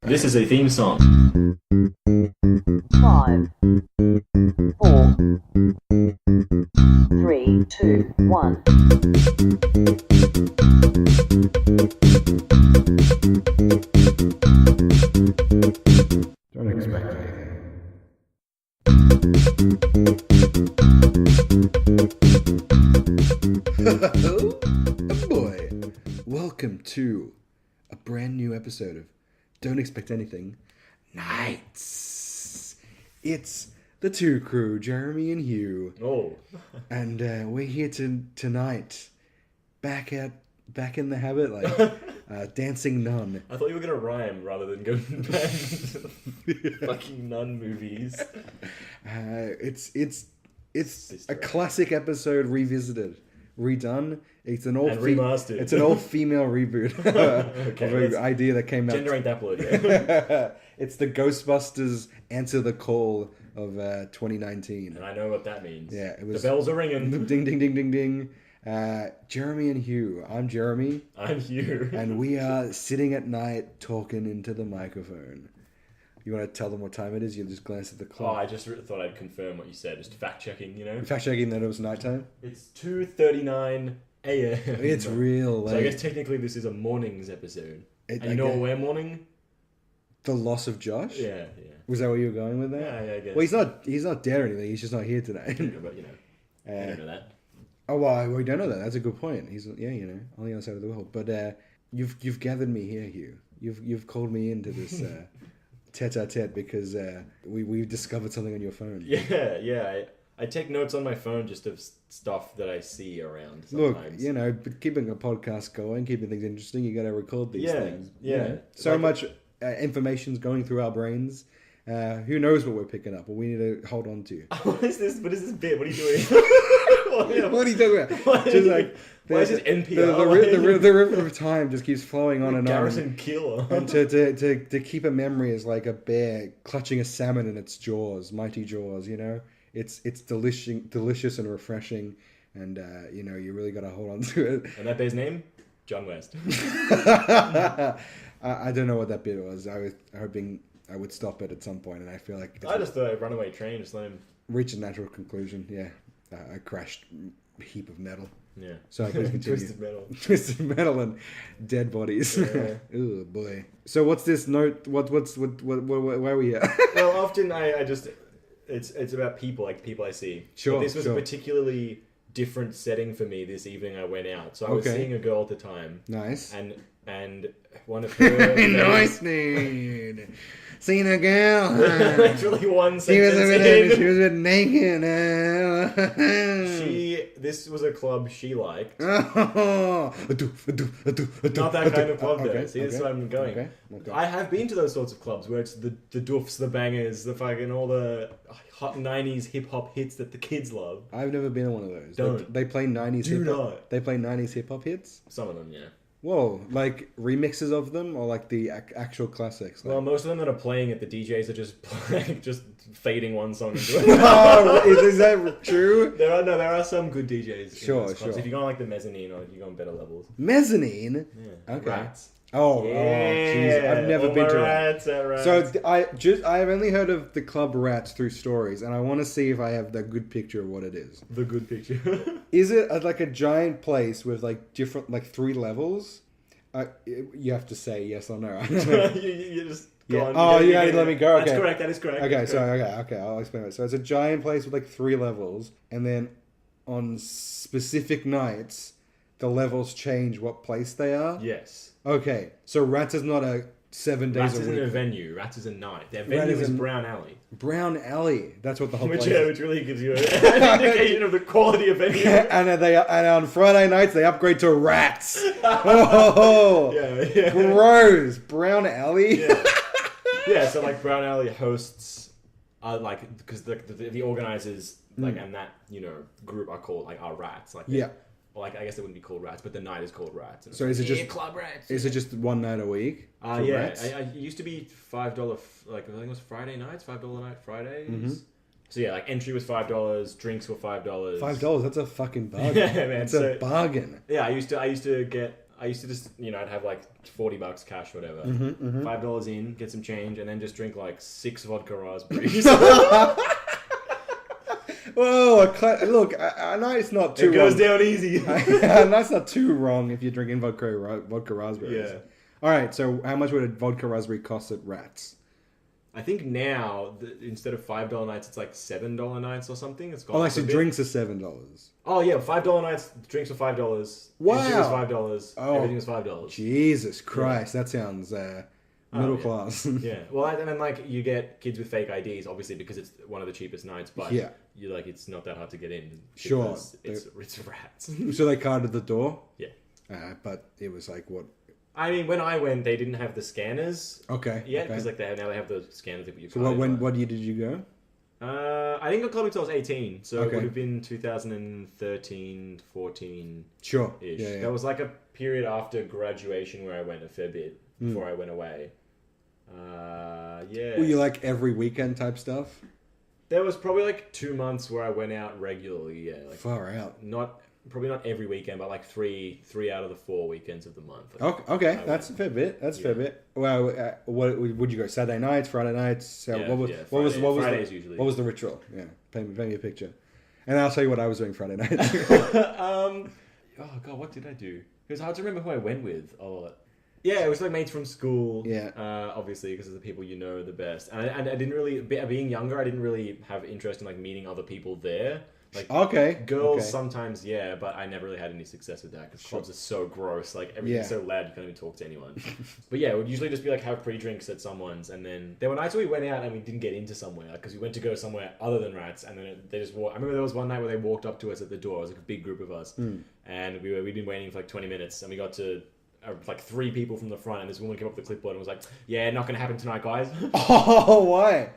This is a theme song. 5, 4, 3, 2, 1. Don't expect anything. Oh boy. Welcome to a brand new episode of Don't Expect Anything Nights. It's the two crew, Jeremy and Hugh. Oh. And we're here tonight, back in the habit, like dancing nun. I thought you were going to rhyme rather than go back to the fucking nun movies. It's a classic episode revisited, redone. It's an all remastered. It's an all female reboot of an idea that came out. Gender ain't that blood, yeah. It's the Ghostbusters Answer the Call of 2019. And I know what that means. Yeah, it was. The bells are ringing. Ding ding ding ding ding. Jeremy and Hugh. I'm Jeremy. I'm Hugh. And we are sitting at night talking into the microphone. You want to tell them what time it is? You just glance at the Oh, clock. I just thought I'd confirm what you said. Just fact checking, you know? Fact checking that it was nighttime. It's 2:39 a.m. It's real late. So I guess technically this is a mornings episode. And you know what we're mourning? The loss of Josh? Yeah. Was that where you were going with that? Yeah, I guess. Well, he's not dead or anything. He's just not here today. But, you know, I don't know that. Oh, well, we don't know that. That's a good point. He's, on the other side of the world. But you've gathered me here, Hugh. You've called me into this tete-a-tete because we've discovered something on your phone. Yeah. I take notes on my phone just of stuff that I see around sometimes. Look, but keeping a podcast going, keeping things interesting, you got to record these things. Yeah. So much information's going through our brains. Who knows what we're picking up? What we need to hold on to. What is this bit? What are you doing? What are you talking about? Just like why is this NPR? The river of time just keeps flowing on and Garrison on. Keillor. And to keep a memory is like a bear clutching a salmon in its jaws, mighty jaws. It's delicious and refreshing, and you really got to hold on to it. And that bear's name? John West. I don't know what that bit was. I was hoping I would stop it at some point, and I feel like I just thought a runaway train just let him reach a natural conclusion. Yeah, a crashed heap of metal. Yeah. So please continue. Twisted metal and dead bodies. Yeah. Oh boy. So what's this note? What where are we at? Well, often I just it's about people, like people I see. Sure. But this was a particularly different setting for me this evening. I went out, so I was seeing a girl at the time. Nice. And one of her nice dude. Seen a girl. literally one She was sentence a bit naked. This was a club she liked. Not Not that kind of club, though. Okay, See, this is where I'm going. Okay. I have been to those sorts of clubs where it's the doofs, the bangers, the fucking all the hot 90s hip hop hits that the kids love. I've never been to one of those. Don't. They play 90s Do hip hop. not. They play 90s hip hop hits? Some of them, yeah. Whoa, like remixes of them or like the actual classics? Well, most of them that are playing it, the DJs are just just fading one song into it. Oh, is that true? There are some good DJs. Sure. If you go on like the mezzanine or if you go on better levels. Mezzanine? Yeah. Okay. Rats. Oh, jeez. I've never been to Rats. So I've only heard of the club Rats through stories, and I want to see if I have the good picture of what it is. The good picture. Is it like a giant place with like different, like 3 levels? You have to say yes or no. you just go on. Oh, you gotta let me go. Okay. That's correct. That is correct. Okay. I'll explain it. So it's a giant place with like 3 levels, and then on specific nights, the levels change what place they are. Yes. Okay, so Rats is not a 7 days Rats a week. isn't a venue. Rats is a night. Their venue is Brown Alley. Brown Alley. That's what the whole place is. Which really gives you an indication of the quality of venue. and on Friday nights they upgrade to Rats. Oh, yeah. Gross. Brown Alley. Yeah. So like Brown Alley hosts, because the organizers and that group are called our Rats. Well, I guess they wouldn't be called Rats, but the night is called Rats. So is it just Club Rats? Is it just one night a week? Rats? It used to be $5. I think it was Friday nights, $5 night Fridays. Mm-hmm. So yeah, like entry was $5, drinks were $5. $5? That's a fucking bargain. Yeah, man. It's a bargain. Yeah, I used to get I used to just, I'd have like $40 cash, whatever. $5 in, get some change, and then just drink like 6 vodka raspberries. Whoa, look, I know it's not too It goes wrong. down easy. That's not too wrong if you're drinking vodka raspberries. Yeah. All right, so how much would a vodka raspberry cost at Rats? I think now, instead of $5 nights, it's like $7 nights or something. It's Oh, so drinks are $7. Oh, yeah, $5 nights, drinks are $5. Wow. Entry was $5. Oh. Everything was $5. Jesus Christ, that sounds middle yeah. class. Yeah. Well, and then like you get kids with fake IDs, obviously because it's one of the cheapest nights, but Yeah. you like it's not that hard to get in. Sure. It's Rats. So they carded the door? Yeah. But it was like what? I mean, when I went, they didn't have the scanners Okay. yet because like now they have the scanners that put your So card in. what year did you go? I didn't go clubbing until I was 18, so Okay. it would have been 2013, 14 Sure. ish. Yeah. There was like a period after graduation where I went a fair bit before I went away. Yeah. Were you like every weekend type stuff? There was probably like 2 months where I went out regularly. Yeah, like Far out. probably not every weekend, but like three out of the 4 weekends of the month. Okay, that's a fair bit. That's a fair bit. Well, what would you go? Saturday nights, Friday nights? So Yeah, what was yeah, what was Fridays the, usually. what was the ritual? Yeah, paint me a picture, and I'll tell you what I was doing Friday night. Oh god, what did I do? It was hard to remember who I went with a lot. Yeah, it was like mates from school. Yeah. Obviously, because of the people you know the best. And I didn't really, being younger, I didn't really have interest in like meeting other people there. Like Okay. girls okay. sometimes, yeah, but I never really had any success with that because clubs are so gross. Like everything's Yeah. so loud, you can't even talk to anyone. But yeah, it would usually just be like have pre-drinks at someone's, and then there were nights where we went out and we didn't get into somewhere because we went to go somewhere other than Rats, and then they just walked. I remember there was one night where they walked up to us at the door. It was like a big group of us, and we'd been waiting for like 20 minutes, and we got to. Like 3 people from the front, and this woman came up with the clipboard and was like, "Yeah, not gonna happen tonight, guys." Oh, why?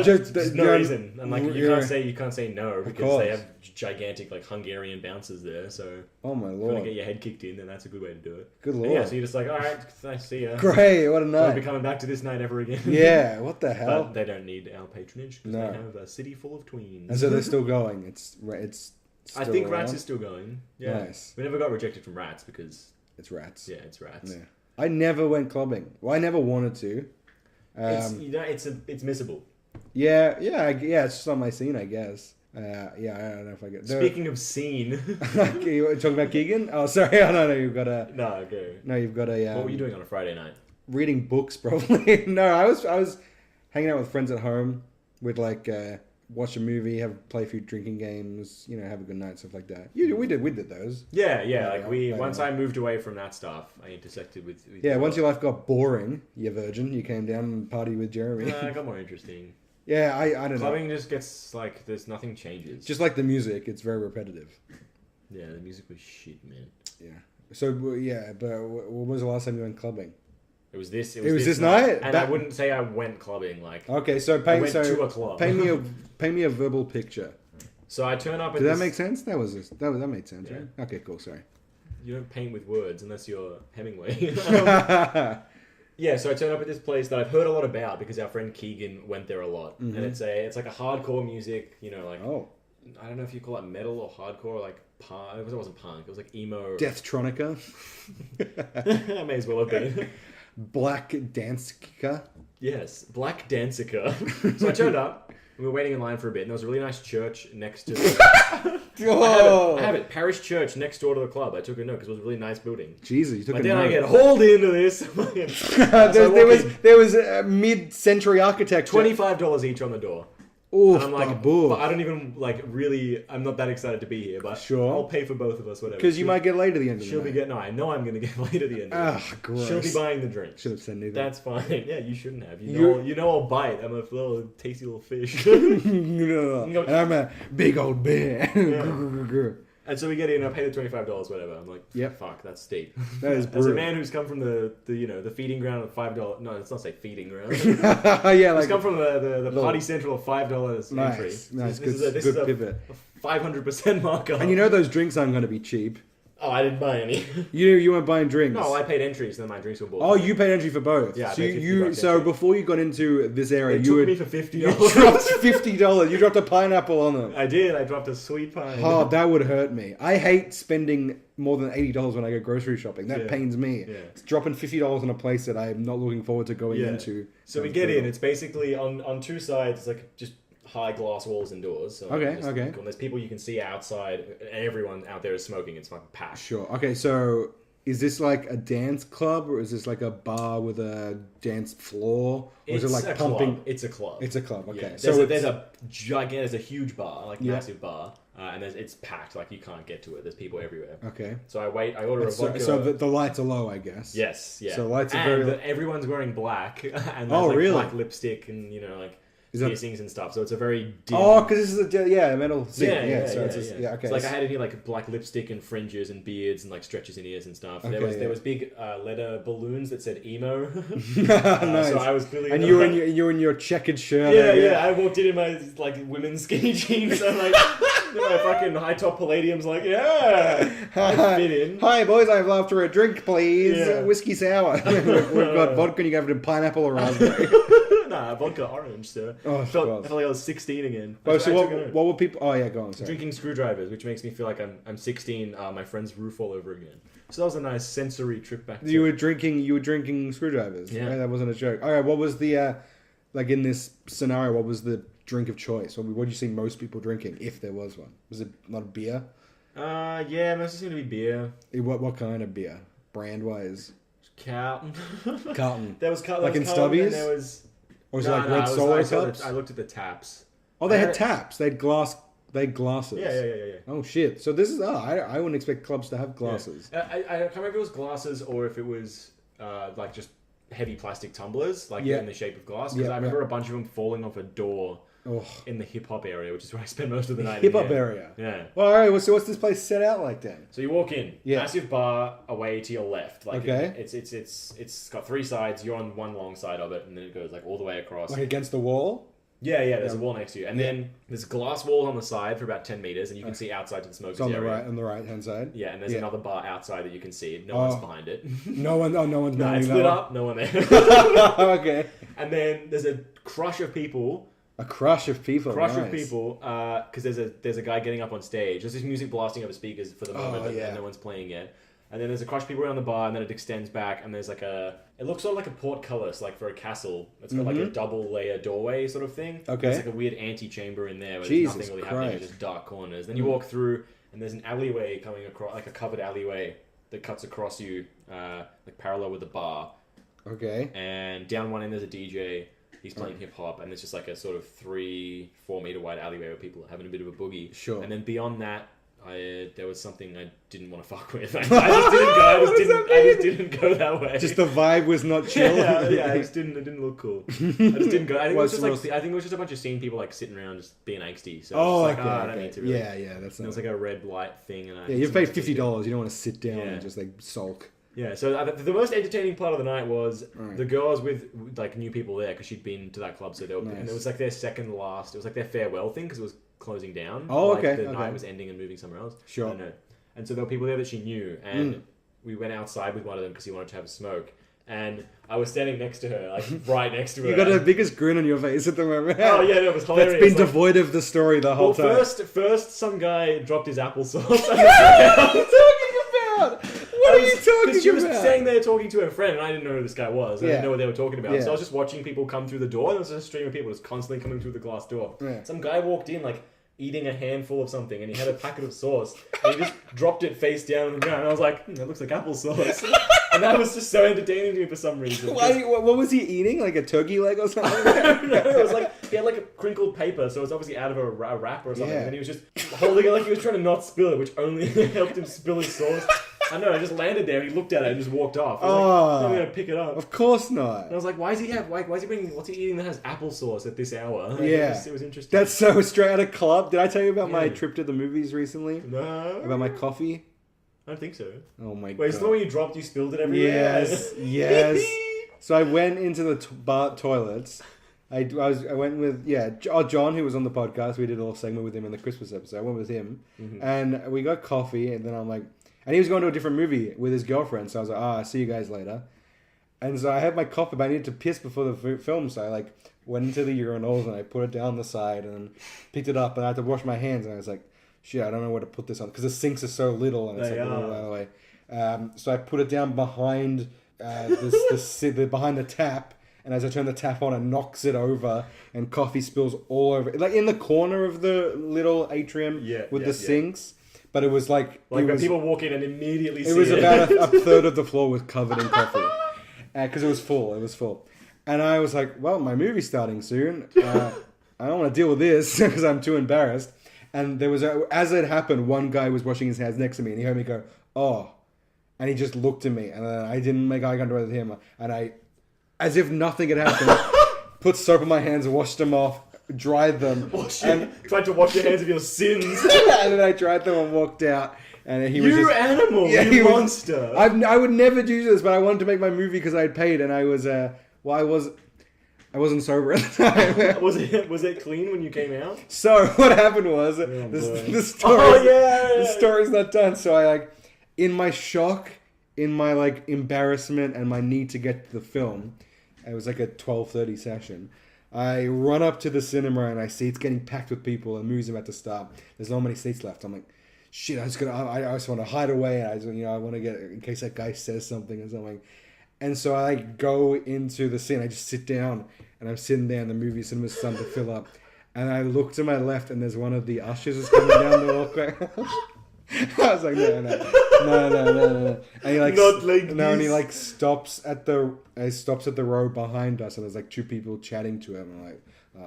Just no reason. And like you can't say no because they have gigantic like Hungarian bouncers there. So Oh my if you want to lord. get your head kicked in, then that's a good way to do it. Good And lord. yeah, so you're just like, all right, nice to see ya. Great. What a Won't night. be coming back to this night ever again. Yeah. What the hell? But they don't need our patronage because No. they have a city full of tweens. And so they're still going. It's. I Still think around? Rats is still going. Yeah. Nice. We never got rejected from Rats because It's Rats. yeah, it's Rats. Yeah. I never went clubbing. Well, I never wanted to. It's missable. Yeah. It's just on my scene, I guess. Yeah, I don't know if I get. Speaking of scene, You talking about Keegan? Oh, sorry. I don't know. You've got a. no, okay. No, you've got a. What were you doing on a Friday night? Reading books, probably. No, I was hanging out with friends at home. We'd like watch a movie, play a few drinking games, have a good night, stuff like that. We did those. Yeah. Yeah, Like once I moved away from that stuff, I intersected with Yeah, once your life got boring, you virgin, you came down and partied with Jeremy. it got more interesting. Yeah, I don't know. Clubbing just gets like there's nothing changes. Just like the music, it's very repetitive. Yeah, the music was shit, man. Yeah. So yeah, but when was the last time you went clubbing? It was this. It was this night? and I wouldn't say I went clubbing. Like Okay, so I went to a club. paint me a verbal picture. So I turn up. Did that make sense? That made sense, Yeah. right? Okay, cool. Sorry. You don't paint with words unless you're Hemingway. Yeah, so I turn up at this place that I've heard a lot about because our friend Keegan went there a lot, and it's like a hardcore music, like Oh, I don't know if you call it metal or hardcore, or like punk. It wasn't punk. It was like emo. Deathtronica, May as well have been. Black Danska. Yes, Black Danzica. So I turned up. We were waiting in line for a bit, and there was a really nice church next to the... Oh, I have it. Parish church next door to the club. I took a note because it was a really nice building. Jesus, you took But a then I note. get hauled into this. there was mid-century architecture. $25 each on the door. Oof, And I'm like, babu. but I don't even really. I'm not that excited to be here, but Sure. I'll pay for both of us, whatever. Because you might get laid at the end of the She'll be night. getting. No, I know I'm going to get laid at the end. Of Ah, gross. She'll be buying the drink. Should have said neither. That's fine. Yeah, you shouldn't have. You- You know I'll bite. I'm a little tasty little fish. And I'm a big old bear. And so we get in. I pay the $25, whatever. I'm like, Yep. fuck, that's steep. That is As a brutal. man who's come from the feeding ground of $5. No, let's not say feeding ground. Yeah, He's like come from the Little- party central of $5 entry. nice, This is good a pivot. 500% markup. And you know those drinks aren't going to be cheap. Oh, I didn't buy any. You weren't buying drinks. No, I paid entries, then my drinks were bought. Oh, you paid entry for both. Yeah, I so paid $50 entry. before you got into this area, It you took me for $50. You dropped $50. You dropped a pineapple on them. I did. I dropped a sweet pie. Oh, that would hurt me. I hate spending more than $80 when I go grocery shopping. That pains me. Yeah. It's dropping $50 on a place that I'm not looking forward to going into. So we get in. It's basically on two sides. It's like just high glass walls and doors. So Okay. And there's people you can see outside. And everyone out there is smoking. It's fucking packed. Sure. Okay, so is this like a dance club or is this like a bar with a dance floor? Or is it like pumping? Club. It's a club. It's a club. Okay. Yeah. So there's a gigantic, there's a huge bar, like massive bar, and it's packed. Like you can't get to it. There's people everywhere. Okay. So I order a vodka. So the lights are low, I guess. Yes. Yeah. So lights are everyone's wearing black, and there's really? black lipstick and piercings and stuff. So it's a very dim... Oh, because this is a metal scene. Yeah. Okay. So like I had any like black lipstick and fringes and beards and like stretches in ears and stuff. Okay, there was big leather balloons that said emo. Nice. So I was clearly... And you were in your checkered shirt. Yeah. I walked in my like women's skinny jeans and like my fucking high top palladiums. Like I fit in. Hi boys, I've after a drink, please. Yeah. Whiskey sour. We've got vodka. And you have it in pineapple or raspberry. Nah, vodka orange, sir. Oh, I felt like I was 16 again. Oh, so what were people... Oh, yeah, go on, sorry. Drinking screwdrivers, which makes me feel like I'm 16, my friend's roof all over again. So that was a nice sensory trip back to... You were drinking screwdrivers. Yeah. Right? That wasn't a joke. All right, what was the... like, in this scenario, what was the drink of choice? What did you see most people drinking, if there was one? Was it not beer? Yeah, most seemed to be beer. What kind of beer? Brand-wise? Carlton. Carlton. There was Carlton. Like in Stubbies? There was... Or was it like red Solo cups? I looked at the taps. Oh, they had taps. They had glasses. Yeah. Oh shit! So this is I wouldn't expect clubs to have glasses. Yeah. I can't remember if it was glasses or if it was like just heavy plastic tumblers, like in the shape of glass. Because I remember a bunch of them falling off a door in the hip hop area, which is where I spend most of the night. Hip hop area. Yeah. Well, all right. So what's this place set out like then? So you walk in, massive bar away to your left. Like okay. It's got three sides. You're on one long side of it, and then it goes like all the way across. Like against the wall. Yeah. There's a wall next to you, and then there's a glass wall on the side for about 10 meters, and you can see outside to the smokers area. On the right hand side. Yeah, and there's another bar outside that you can see. No one's behind it. No one's. No, it's lit up. No one there. Okay. And then there's a crush of people. A crush of people. Because there's a guy getting up on stage. There's this music blasting over speakers for the moment, and no one's playing yet. And then there's a crush of people around the bar, and then it extends back, and there's like it looks sort of like a portcullis, like for a castle. It's got like a double layer doorway sort of thing. Okay. There's like a weird antechamber in there where Jesus there's nothing really Christ. happening, just dark corners. Then you walk through, and there's an alleyway coming across, like a covered alleyway that cuts across you, like parallel with the bar. Okay. And down one end there's a DJ. He's playing hip hop, and it's just like a sort of 3-4 meter wide alleyway where people are having a bit of a boogie. Sure. And then beyond that, there was something I didn't want to fuck with. I just didn't go that way. Just the vibe was not chill. yeah. It didn't look cool. I just didn't go. I think it was just a bunch of seeing people like sitting around just being angsty. So I don't need to really. Yeah, that's not. It was like a red light thing, and you paid $50. You don't want to sit down and just like sulk. Yeah, so the most entertaining part of the night was the girls with like new people there because she'd been to that club, so they were, and it was like their second last. It was like their farewell thing because it was closing down. Oh, like, okay. The night was ending and moving somewhere else. Sure. I don't know. And so there were people there that she knew, and we went outside with one of them because he wanted to have a smoke. And I was standing next to her, like right next to her. You got the biggest grin on your face at the moment. Oh yeah, that was hilarious. That's been devoid of the story the whole time. First, some guy dropped his applesauce. What are you talking about? What are you talking about? Because she was standing there talking to her friend, and I didn't know who this guy was. I didn't know what they were talking about. So I was just watching people come through the door, and there was a stream of people just constantly coming through the glass door. Yeah. Some guy walked in, like, eating a handful of something, and he had a packet of sauce, and he just dropped it face down on the ground, and I was like, that looks like applesauce. And that was just so entertaining to me for some reason. What was he eating? Like a turkey leg or something? No, it was like, he had like a crinkled paper, so it was obviously out of a wrap or something, and he was just holding it like he was trying to not spill it, which only helped him spill his sauce. I know, I just landed there and he looked at it and just walked off. I was like, I'm going to pick it up. Of course not. And I was like, why is he bringing, what's he eating that has applesauce at this hour? Like, yeah. It was interesting. That's so straight out of club. Did I tell you about my trip to the movies recently? No. About my coffee? I don't think so. Oh my god. Wait, it's the one you dropped, you spilled it everywhere? Yes. So I went into the bar toilets. I went with, John, who was on the podcast. We did a little segment with him in the Christmas episode. I went with him. Mm-hmm. And we got coffee, and then I'm like, And he was going to a different movie with his girlfriend. So I was like, I'll see you guys later. And so I had my coffee, but I needed to piss before the film. So I like went into the urinals and I put it down the side and picked it up and I had to wash my hands. And I was like, shit, I don't know where to put this on because the sinks are so little and it's like all the way. So I put it down behind behind the tap. And as I turn the tap on, it knocks it over, and coffee spills all over, like in the corner of the little atrium with the sinks. But it was like when people walk in and immediately see it. It was about a third of the floor was covered in coffee, because it was full. It was full, and I was like, "Well, my movie's starting soon. I don't want to deal with this because I'm too embarrassed." And there was as it happened, one guy was washing his hands next to me, and he heard me go, "Oh," and he just looked at me, and I didn't make eye contact with him, and I. As if nothing had happened, put soap on my hands, washed them off, dried them. Tried to wash your hands of your sins. And then I dried them and walked out. And he was animal, you monster. I would never do this, but I wanted to make my movie because I had paid, and I was, I wasn't sober at the time. Was it clean when you came out? So what happened was, the story's not done. So I in my shock, in my embarrassment and my need to get to the film, it was like a 12:30 session. I run up to the cinema and I see it's getting packed with people and the movie's about to start. There's not many seats left. I'm like, shit, I just want to hide away. And I want to get, in case that guy says something or something. And so I go into the scene. I just sit down and I'm sitting there and the movie cinema's starting to fill up. And I look to my left and there's one of the ushers is coming down the walkway. I was like, no. And he stops at the row behind us, and there's like two people chatting to him. I'm like,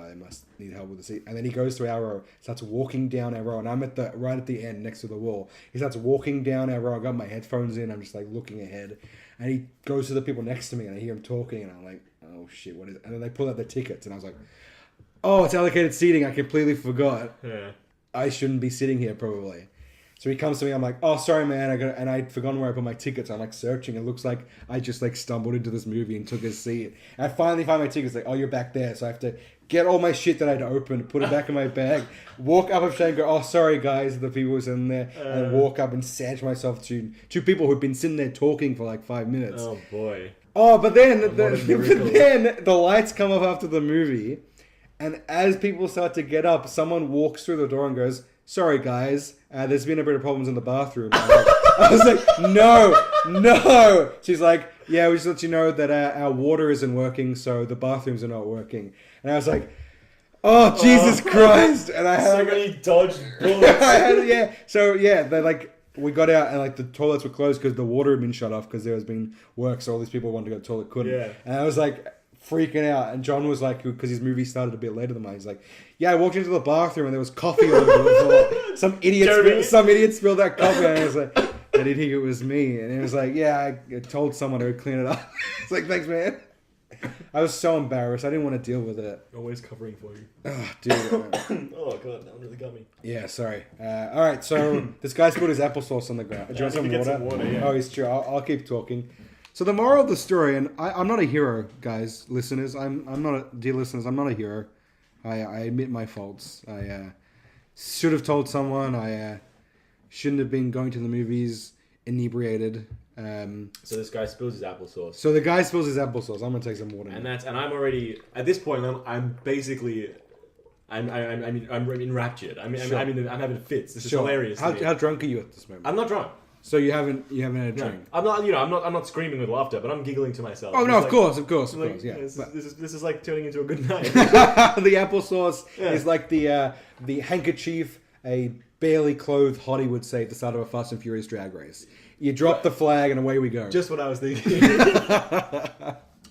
they must need help with the seat. And then he goes to our row, starts walking down our row, and I'm right at the end next to the wall. He starts walking down our row. I got my headphones in. I'm just like looking ahead, and he goes to the people next to me, and I hear him talking, and I'm like, oh shit, what is it? And then they pull out the tickets, and I was like, oh, it's allocated seating. I completely forgot. Yeah. I shouldn't be sitting here probably. So he comes to me, I'm like, oh, sorry, man, and I'd forgotten where I put my tickets. I'm, searching. It looks like I just, stumbled into this movie and took a seat. And I finally find my tickets, oh, you're back there. So I have to get all my shit that I'd opened, put it back in my bag, walk up and go, oh, sorry, guys, the people who were sitting there, and walk up and sandwich myself to two people who'd been sitting there talking for, 5 minutes. Oh, boy. Oh, but then the lights come off after the movie, and as people start to get up, someone walks through the door and goes, sorry, guys, there's been a bit of problems in the bathroom. I was like, no. She's like, yeah, we just let you know that our water isn't working, so the bathrooms are not working. And I was like, oh, Jesus Christ. And I had many dodged bullets. So, they we got out and the toilets were closed because the water had been shut off because there was been work, so all these people wanted to go to the toilet couldn't. Yeah. And I was freaking out, and John was because his movie started a bit later than mine. He's like, yeah, I walked into the bathroom and there was coffee all over the floor. Some idiot spilled that coffee, and I was like, I didn't think it was me. And he was like, yeah, I told someone to clean it up. It's like, thanks, man. I was so embarrassed. I didn't want to deal with it. Always covering for you. Oh, dude. Oh, God, that one really got me. Yeah, sorry. All right, so this guy's put his applesauce on the ground. Do you want some water? Yeah. Oh, it's true. I'll keep talking. So the moral of the story, and I'm not a hero, guys, listeners. Dear listeners, I'm not a hero. I admit my faults. I should have told someone. I shouldn't have been going to the movies inebriated. So this guy spills his applesauce. So the guy spills his applesauce. I'm gonna take some water. And I'm already at this point. I'm basically. I'm enraptured. I'm having fits. This is hilarious. How drunk are you at this moment? I'm not drunk. So you haven't had a drink? I'm not screaming with laughter, but I'm giggling to myself. Oh no, of course, yeah. This is like turning into a good night. The applesauce is like the handkerchief a barely clothed hottie would say at the start of a Fast and Furious drag race. You drop the flag and away we go. Just what I was thinking.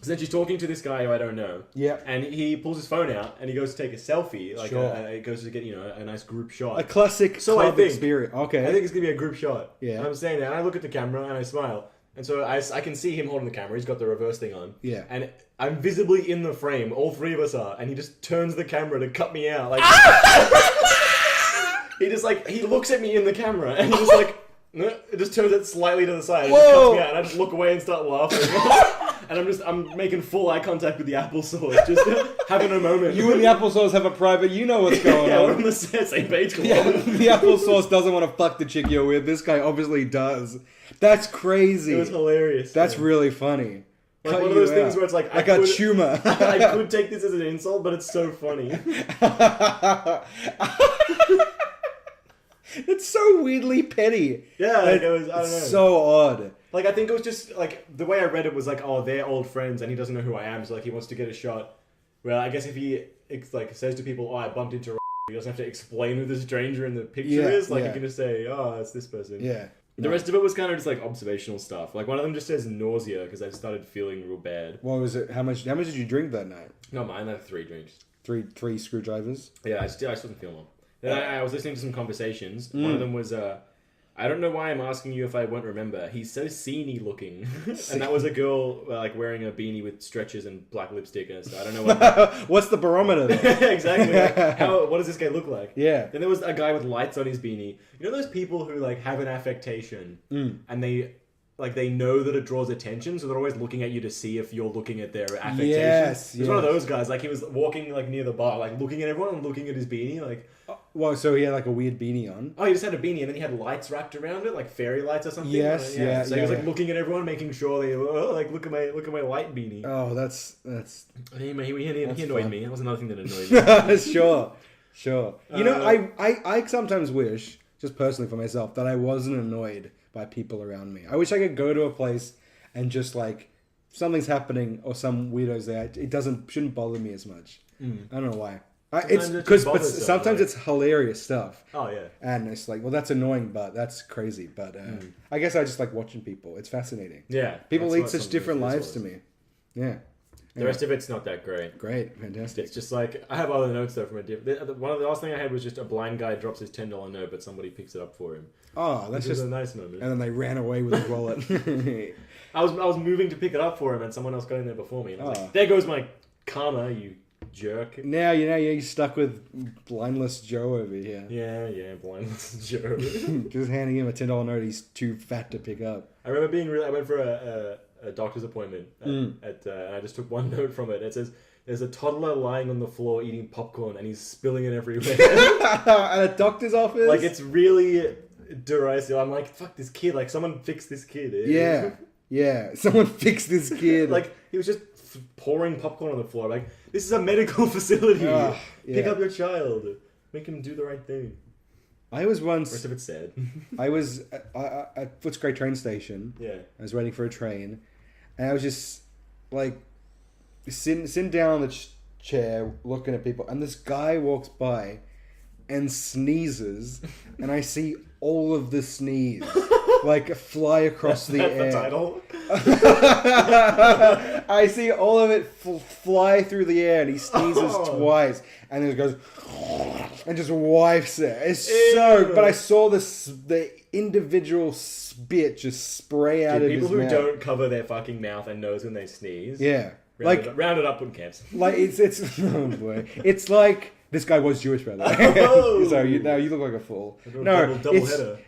So then she's talking to this guy who I don't know. Yeah. And he pulls his phone out and he goes to take a selfie. He goes to get, a nice group shot. A classic club experience. Okay. I think it's going to be a group shot. Yeah. And I'm saying that and I look at the camera and I smile. And so I can see him holding the camera. He's got the reverse thing on. Yeah. And I'm visibly in the frame. All three of us are. And he just turns the camera to cut me out. He looks at me in the camera and he just it just turns it slightly to the side. And just cuts me out. And I just look away and start laughing. and I'm making full eye contact with the applesauce, just having a moment. You and the applesauce have a private, you know what's going Yeah, on. we're on the same page. Yeah, the applesauce doesn't want to fuck the chick you're with. This guy obviously does. That's crazy. It was hilarious. That's really funny. Like Cut one of you those things out. where it's like a tumor. I could take this as an insult, but it's so funny. It's so weirdly petty. Yeah, like it was. I don't know. So odd. Like I think it was just like the way I read it was like, oh, they're old friends, and he doesn't know who I am, so like he wants to get a shot. Well, I guess if he like says to people, oh, I bumped into, he doesn't have to explain who the stranger in the picture is. Like he can just say, oh, it's this person. Yeah. The rest of it was kind of just like observational stuff. Like one of them just says nausea because I started feeling real bad. What was it? How much did you drink that night? Not mine. I had 3 drinks. Three screwdrivers. Yeah, I still didn't feel well. Then I was listening to some conversations. One of them was, I don't know why I'm asking you if I won't remember. He's so sceney looking. And that was a girl like wearing a beanie with stretches and black lipstick. And so I don't know what. What's the barometer then? Exactly. Like, what does this guy look like? Yeah. Then there was a guy with lights on his beanie. You know those people who like have an affectation and they know that it draws attention, so they're always looking at you to see if you're looking at their affectation. Yes, He was one of those guys. Like he was walking like near the bar, like looking at everyone and looking at his beanie, like. Well, so he had like a weird beanie on. Oh, he just had a beanie, and then he had lights wrapped around it, like fairy lights or something. Yes, yeah. So he was like looking at everyone, making sure they like look at my light beanie. Oh, that's. He annoyed me. That was another thing that annoyed me. Sure. You know, I sometimes wish, just personally for myself, that I wasn't annoyed by people around me. I wish I could go to a place and just like something's happening or some weirdos there. It shouldn't bother me as much. I don't know why. Sometimes it's hilarious stuff. Oh yeah. And it's like, well, that's annoying, but that's crazy. But I guess I just like watching people. It's fascinating. Yeah. People lead such different lives to me. Yeah. The rest of it's not that great. Great, fantastic. It's just like I have other notes though from a different. One of the last thing I had was just a blind guy drops his $10 note, but somebody picks it up for him. Oh, that's just a nice moment. And then they ran away with his wallet. I was moving to pick it up for him, and someone else got in there before me. And I was like, there goes my karma, you jerk. Now you're stuck with blindless Joe over here. Yeah, blindless Joe. Just handing him a $10 note he's too fat to pick up. I remember I went for a doctor's appointment and I just took one note from it. It says, there's a toddler lying on the floor eating popcorn and he's spilling it everywhere. At a doctor's office? Like, it's really derisive. I'm like, fuck this kid. Like, someone fix this kid. Yeah. Someone fix this kid. Like, he was just pouring popcorn on the floor. Like, this is a medical facility. Pick up your child. Make him do the right thing. I was once... The rest of it's sad. I was at Footscray train station. Yeah. I was waiting for a train. And I was just, like, sitting down on the chair, looking at people. And this guy walks by and sneezes. And I see all of the sneeze, like, fly across the air. That's the title? I see all of it fly through the air, and he sneezes twice, and then it goes and just wipes it. It's so. But I saw the individual spit just spray out of his mouth. People who don't cover their fucking mouth and nose when they sneeze. Yeah, round it up in caps. Like it's oh boy, it's like. This guy was Jewish, by the way. So you look like a fool. No,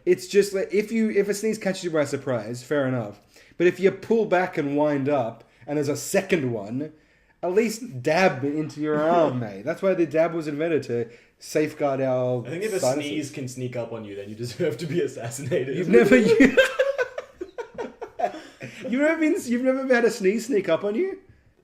it's just like if a sneeze catches you by surprise, fair enough. But if you pull back and wind up, and there's a second one, at least dab into your arm, mate. That's why the dab was invented, to safeguard our. I think if a sneeze can sneak up on you, then you deserve to be assassinated. You've never had a sneeze sneak up on you?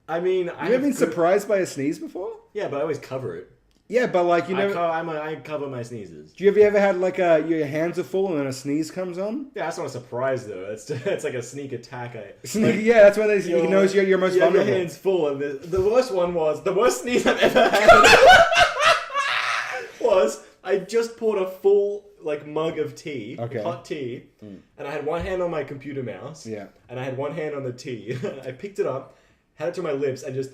I mean, you've never been surprised by a sneeze before? Yeah, but I always cover it. Yeah, but like you know, I cover my sneezes. Do you ever had like your hands are full and then a sneeze comes on? Yeah, that's not a surprise though. It's like a sneak attack. Yeah, that's when he knows you're most vulnerable. Your hands full, and the worst one was the worst sneeze I've ever had. was I just poured a full like mug of tea, hot tea, and I had one hand on my computer mouse, and I had one hand on the tea. I picked it up, had it to my lips, and just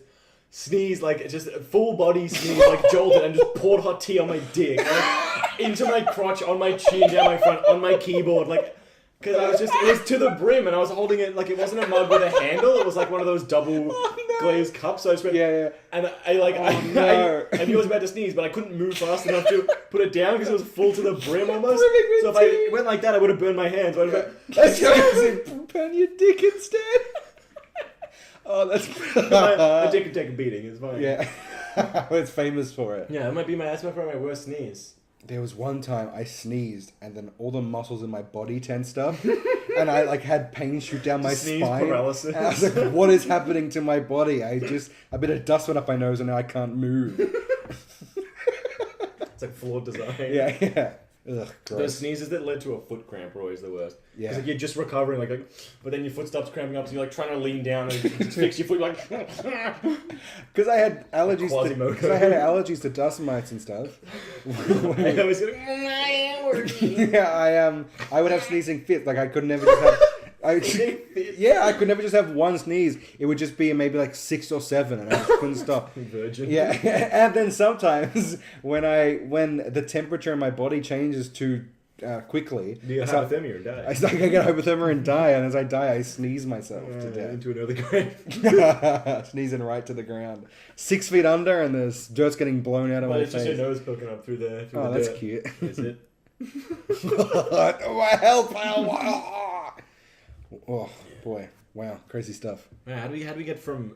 sneezed, like, just full body sneeze, like, jolted, and just poured hot tea on my dick, like, into my crotch, on my chin, down my front, on my keyboard, like, because it was to the brim, and I was holding it, like, it wasn't a mug with a handle, it was, like, one of those double glazed cups, so I just went, and I knew I was about to sneeze, but I couldn't move fast enough to put it down, because it was full to the brim, almost, so if I went like that, I would have burned my hands, so I would have burn your dick instead. Oh, that's... My dick could take a beating, it's fine. Yeah. It's famous for it. Yeah, that's probably my worst sneeze. There was one time I sneezed and then all the muscles in my body tensed up and I like had pain shoot down my Sneeze spine. paralysis. And I was like, what is happening to my body? A bit of dust went up my nose and now I can't move. It's like flawed design. Yeah. Ugh, Those gross. sneezes that led to a foot cramp are always the worst. Yeah. Because like, you're just recovering, but then your foot stops cramping up, so you're like trying to lean down and fix your foot. You're like, Because I had allergies Quasimodo. because I had allergies to dust mites and stuff. I was going, I am working. Yeah, I would have sneezing fits. Like I could never just have. I could never just have one sneeze. It would just be maybe like 6 or 7, and I just couldn't stop. Virgin. Yeah, and then sometimes when the temperature in my body changes too quickly, Do you get hypothermia or die? I get hypothermia and die, and as I die, I sneeze myself to death. Into an early grave. Sneezing right to the ground. 6 feet under, and the dirt's getting blown out of But my it's face. just your nose poking up through the Oh, dirt. that's cute. Is it? My help! Oh boy! Wow, crazy stuff. Man, how do we get from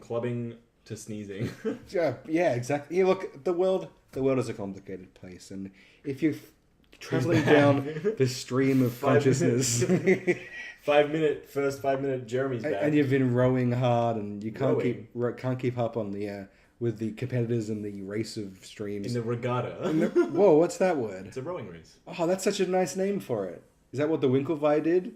clubbing to sneezing? Yeah, exactly. Yeah, look, the world is a complicated place, and if you're traveling down the stream of consciousness, 5 minute Jeremy's back. and you've been rowing hard, and you can't Rowing? keep up on the with the competitors in the race of streams. in the regatta. Whoa, what's that word? It's a rowing race. Oh, that's such a nice name for it. Is that what the Winklevi did?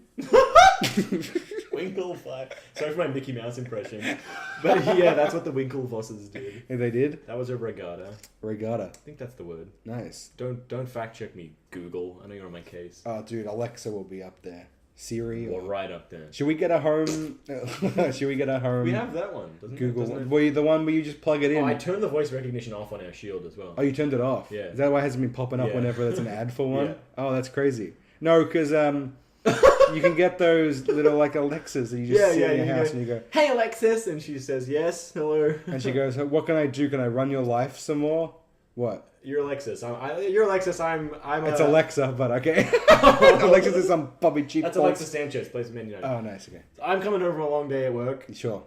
Winklevi. Sorry for my Mickey Mouse impression. But yeah, that's what the Winklevosses did. Yeah, they did? That was a regatta. Regatta. I think that's the word. Nice. Don't fact check me, Google. I know you're on my case. Oh, dude, Alexa will be up there. Siri. Well, right up there. Should we get a home? Should we get a home? We have that one, Google. doesn't it? Were you the one where you just plug it in? Oh, I turned the voice recognition off on our Shield as well. Oh, you turned it off? Yeah. Is that why it hasn't been popping up Yeah. whenever there's an ad for one? Yeah. Oh, that's crazy. No, because you can get those little like Alexas that you just sit in your house and you go, "Hey Alexis," and she says, "Yes, hello." and she goes, "What can I do? Can I run your life some more?" What? You're Alexis. You're Alexis. I'm. It's Alexa, but okay. Alexis is some puppy cheap. That's box. Alexis Sanchez, plays Man United. Oh, nice. Okay. I'm coming over a long day at work. Sure.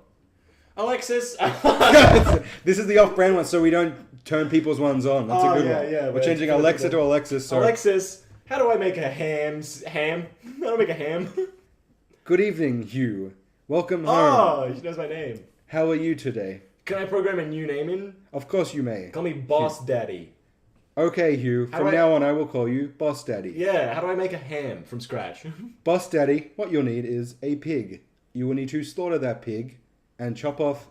Alexis. This is the off-brand one, so we don't turn people's ones on. That's a good one. Yeah, We're changing Alexa to Alexis. So. Alexis, how do I make a ham? How do I make a ham? Good evening, Hugh. Welcome home. Oh, she knows my name. How are you today? Can I program a new name in? Of course you may. Call me Boss Daddy. Okay, Hugh. How From do I- now on, I will call you Boss Daddy. Yeah, how do I make a ham from scratch? Boss Daddy, what you'll need is a pig. You will need to slaughter that pig and chop off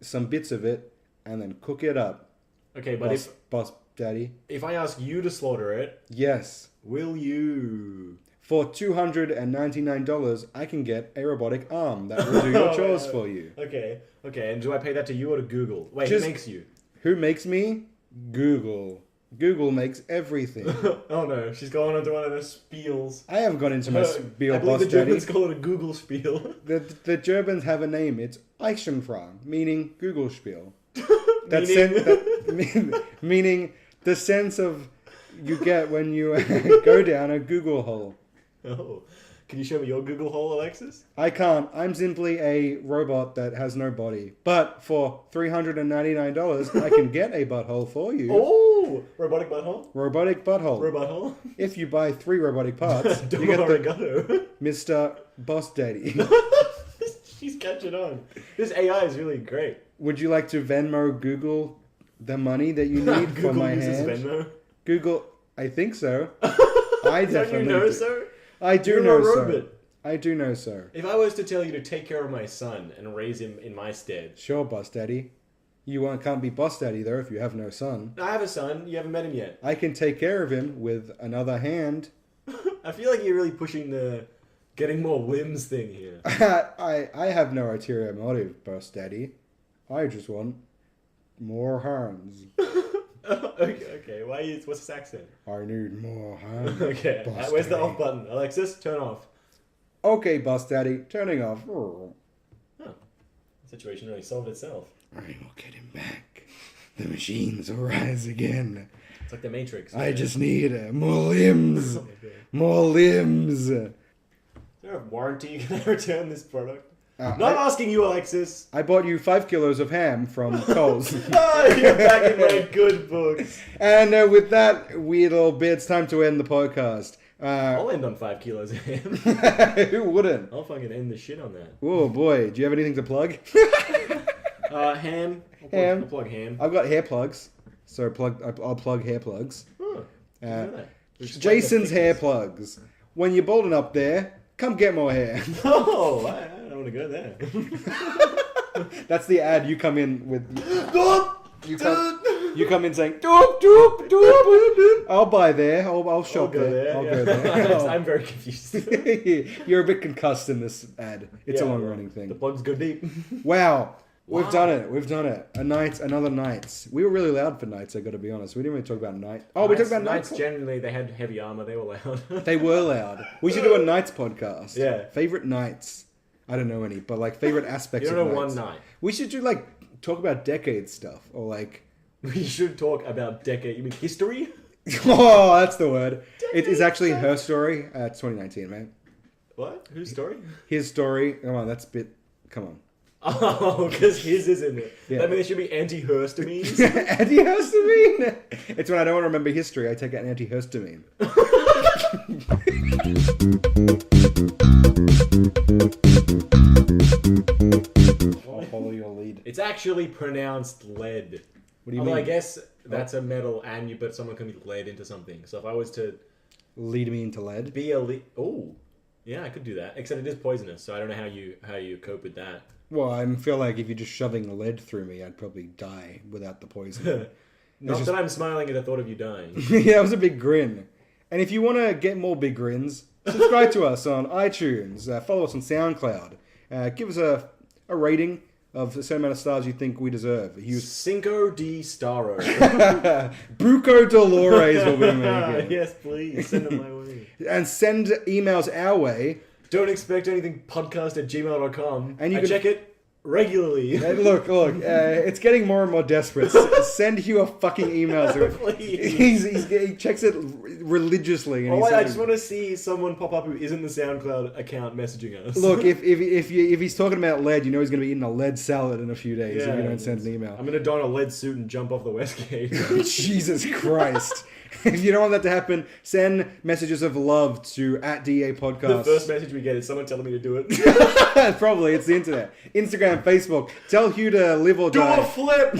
some bits of it and then cook it up. Okay, but Boss Daddy. if I ask you to slaughter it, Yes. will you? For $299, I can get a robotic arm that will do your chores for you. Okay, and do I pay that to you or to Google? Wait, Just- who makes you? Who makes me? Google. Google makes everything. Oh no, she's going into one of her spiels. I haven't gone into my spiel, I believe Boss the Daddy. Germans call it a Google spiel. The Germans have a name. It's Eichenfrage, meaning Google spiel. Meaning the sense of you get when you go down a Google hole. Oh, can you show me your Google hole, Alexis? I can't. I'm simply a robot that has no body. But for $399, I can get a butthole for you. Oh, robotic butthole. Robotic butthole. Robot hole. If you buy 3 robotic parts, you Domo get the arigato. Mr. Boss Daddy. She's catching on. This AI is really great. Would you like to Venmo Google the money that you need for my uses hand? Venmo. Google, I think so. I Don't definitely you know do. so? I do You're know a so. robot. I do know so. If I was to tell you to take care of my son and raise him in my stead. Sure, Boss Daddy. Can't be Boss Daddy, though, if you have no son. I have a son. You haven't met him yet. I can take care of him with another hand. I feel like you're really pushing the getting more limbs thing here. I have no ulterior motive, Boss Daddy. I just want more hands. Okay. What's this accent? I need more hands. Okay. Boss Where's the Daddy. off button? Alexis, turn off. Okay, Boss Daddy, turning off. Huh. The situation really solved itself. I will get him back. The machines will rise again. It's like the Matrix. I just need more limbs. More limbs. Is there a warranty? Can I return this product? Not asking you, Alexis. I bought you 5 kilos of ham from Coles. You're back in my good books. And with that weird little bit, it's time to end the podcast. I'll end on 5 kilos of ham. Who wouldn't? I'll fucking end the shit on that. Oh boy, do you have anything to plug? Ham. Ham. I'll plug ham. I've got hair plugs, so I'll plug hair plugs. Huh. Jason's hair plugs. When you're balding up there, come get more hair. Oh, I don't want to go there. That's the ad. You come in with. You come in saying, doop, doop, doop. I'll buy there. I'll shop there. I'll go there. I'm very confused. You're a bit concussed in this ad. It's a long-running thing. The plugs go deep. Wow. We've done it. Another nights. We were really loud for nights, I got to be honest. We didn't really talk about night. Oh, we talked about nights. Generally, they had heavy armor. They were loud. They were loud. We should do a nights podcast. Yeah. Favorite nights. I don't know any, but like favorite aspects you of don't know nights. one night. We should do like talk about decade stuff or like. We should talk about decade. You mean history? Oh, that's the word. It is actually her story. It's 2019, man. What? Whose story? His story. Come on, that's a bit. Come on. Oh, because his isn't it. Yeah. I mean, there should be anti-histamines. Antihistamine? It's when I don't want to remember history, I take an antihistamine. I'll follow your lead. It's actually pronounced lead. What do you Although mean? I guess that's a metal, but someone can be led into something. So if I was to Lead me into lead? be a oh, yeah, I could do that. Except it is poisonous, so I don't know how you cope with that. Well, I feel like if you're just shoving lead through me, I'd probably die without the poison. Not that I'm smiling at the thought of you dying. Yeah, that was a big grin. And if you want to get more big grins, subscribe to us on iTunes, follow us on SoundCloud, give us a rating of the same amount of stars you think we deserve. Cinco de Staro. Bruco Dolores will be making. Yes, please. Send them my way. And send emails our way. Don't expect anything podcast@gmail.com. And you I can- check it regularly. Look, it's getting more and more desperate. Send you a fucking email. Please. He checks it religiously. And I just want to see someone pop up who isn't the SoundCloud account messaging us. Look, if he's talking about lead, you know he's going to be eating a lead salad in a few days if you don't send an email. I'm going to don a lead suit and jump off the Westgate. Jesus Christ. If you don't want that to happen, send messages of love to @DEA Podcast. The first message we get is someone telling me to do it. Probably, it's the internet. Instagram, Facebook. Tell Hugh to live or Do die. a flip!